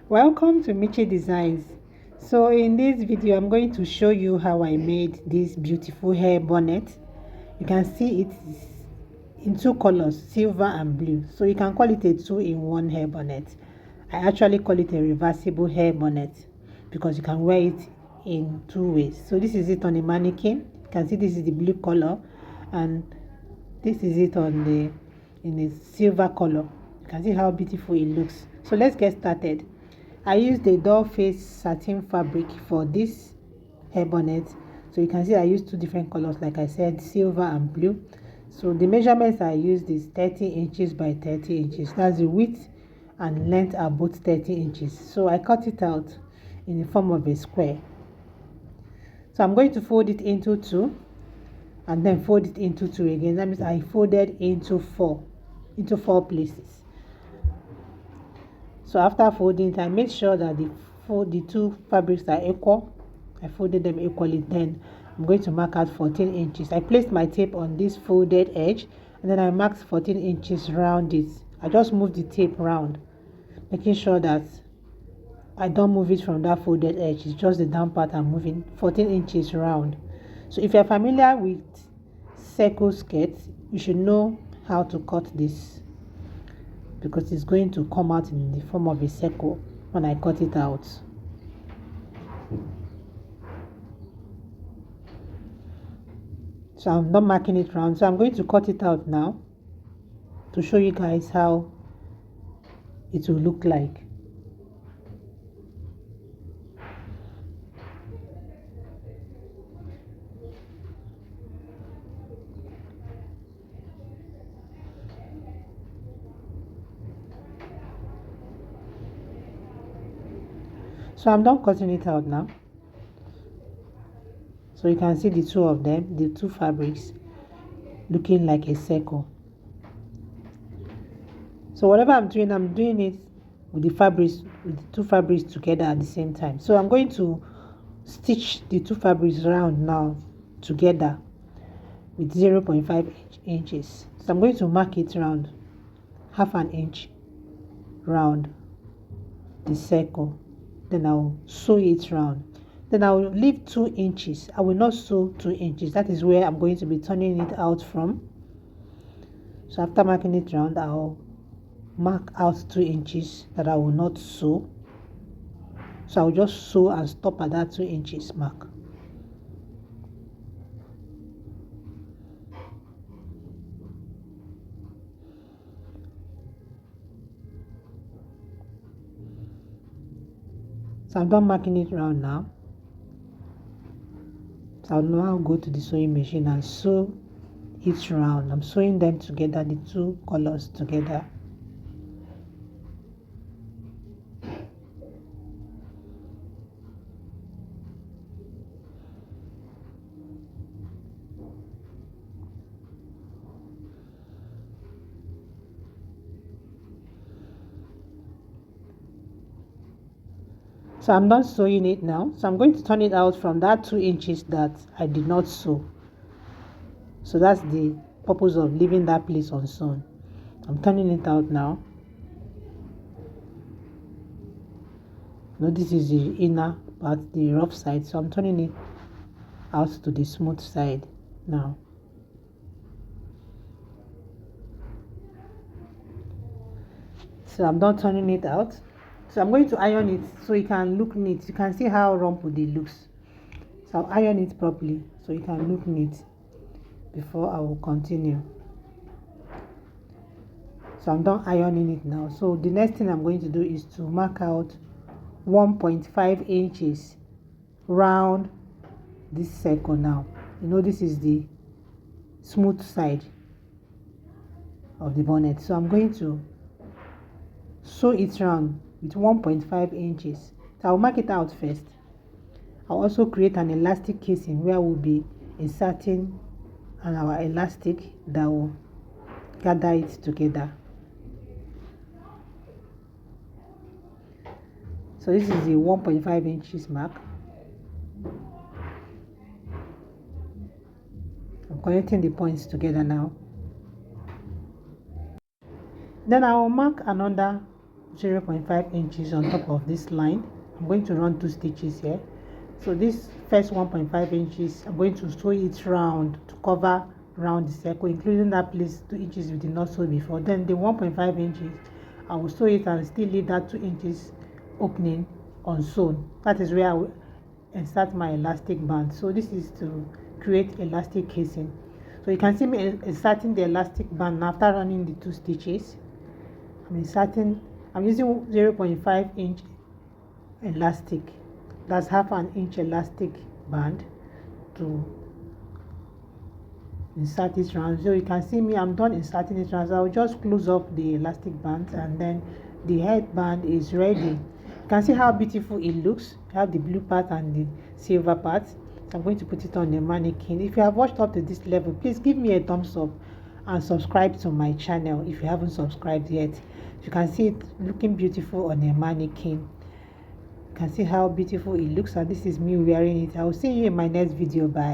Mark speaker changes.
Speaker 1: Welcome to Michi Designs. So in this video I'm going to show you how I made this beautiful hair bonnet. You can see it is in two colors, silver and blue, so you can call it a two-in-one hair bonnet. I actually call it a reversible hair bonnet because you can wear it in two ways. So this is it on a mannequin. You can see this is the blue color and this is it on in the silver color. You can see how beautiful it looks. So let's get started. I used the doll face satin fabric for this hair bonnet. So you can see I used two different colors, like I said, silver and blue. So the measurements I used is 30 inches by 30 inches. That's the width and length are both 30 inches. So I cut it out in the form of a square. So I'm going to fold it into two and then fold it into two again. That means I folded into four places. So after folding it, I made sure that the two fabrics are equal. I folded them equally. Then I'm going to mark out 14 inches. I placed my tape on this folded edge and then I marked 14 inches round it. I just moved the tape round, making sure that I don't move it from that folded edge. It's just the down part I'm moving 14 inches round. So if you're familiar with circle skirts, you should know how to cut this because it's going to come out in the form of a circle when I cut it out. So I'm not marking it round, so I'm going to cut it out now to show you guys how it will look like. So I'm done cutting it out now. So you can see the two of them, the two fabrics, looking like a circle. So whatever I'm doing it with the fabrics, with the two fabrics together at the same time. So I'm going to stitch the two fabrics round now together with 0.5 inches. So I'm going to mark it round, half an inch round the circle. Then I'll sew it round. Then I'll leave 2 inches. I will not sew 2 inches. That is where I'm going to be turning it out from. So after marking it round, I'll mark out 2 inches that I will not sew. So I'll just sew and stop at that 2 inches mark. So I'm done marking it round now. So I'll now go to the sewing machine and sew it round. I'm sewing them together, the two colors together. So I'm done sewing it now. So I'm going to turn it out from that 2 inches that I did not sew. So that's the purpose of leaving that place unsewn. I'm turning it out now. Now this is the inner part, the rough side. So I'm turning it out to the smooth side now. So I'm done turning it out. So I'm going to iron it so it can look neat. You can see how rumpled it looks. So I'll iron it properly so it can look neat before I will continue. So I'm done ironing it now. So the next thing I'm going to do is to mark out 1.5 inches round this circle now. You know, this is the smooth side of the bonnet. So I'm going to sew it round with 1.5 inches. So I'll mark it out first. I'll also create an elastic casing where we'll be inserting our elastic that will gather it together. So this is the 1.5 inches mark. I'm connecting the points together now. Then I will mark another 0.5 inches on top of this line. I'm going to run 2 stitches here. So this first 1.5 inches, I'm going to sew it round to cover round the circle, including that place 2 inches we did not sew before. Then the 1.5 inches, I will sew it and still leave that 2 inches opening unsewn. That is where I will insert my elastic band. So this is to create elastic casing. So you can see me inserting the elastic band after running the 2 stitches. I'm using 0.5 inch elastic, that's half an inch elastic band, to insert it round. So you can see me, I'm done inserting it round. So I'll just close up the elastic band and then the headband is ready. You can see how beautiful it looks. You have the blue part and the silver part. So I'm going to put it on the mannequin. If you have watched up to this level, please give me a thumbs up and subscribe to my channel if you haven't subscribed yet. You can see it looking beautiful on a mannequin. You can see how beautiful it looks, and this is me wearing it. I will see you in my next video. Bye.